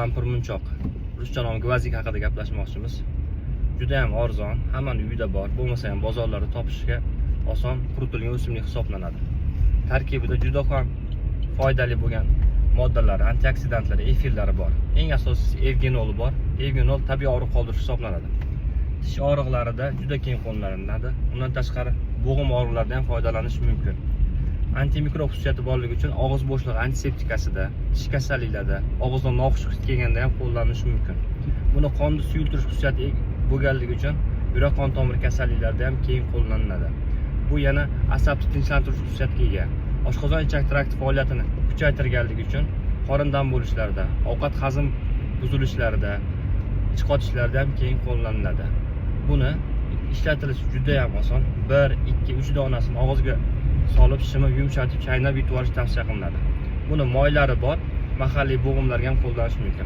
lampirmunchoq ruscha nomi gvazik haqida gaplashmoqchimiz. Juda ham arzon, hammaning uyida bor, bo'lmasa ham bozorlarda topishga oson quritilgan o'simlik hisoblanadi. Tarkibida juda ham foydali bo'lgan moddalar, antioksidantlar, efirlari bor. Eng asosiysi evgenol bor. Evgenol tabiiy og'riq qoldirish hisoblanadi. Tish og'riqlarida juda keng qo'llaniladi. Undan tashqari bo'g'im og'riqlaridan ham foydalanish mumkin. Antimikrob xususiyati borligi uchun og'iz bo'shlig'i antiseptikasida, tish kasalliklarida, og'izdan noxush his kelganda ham qo'llanishi mumkin. Buni qonni suyultirish xususiyati bo'lganligi uchun yurak qon tomir kasalliklarida ham keng qo'llaniladi. Bu yana asabni tinchlantirish xususiyatiga ega. Oshqozon ichak trakti faoliyatini kuchaytirganligi uchun qorin dam bo'lishlarida, ovqat hazm buzilishlarida, ich qotishlarda ham keng qo'llaniladi. Buni ishlatilishi juda ham oson. 1, 2, 3 donasini og'izga solib, shimib, yumshatib, chaynab yutib olish tavsiya qilinadi. Buni moylari bor, mahalliy bo'g'imlarga ham qo'llanish mumkin.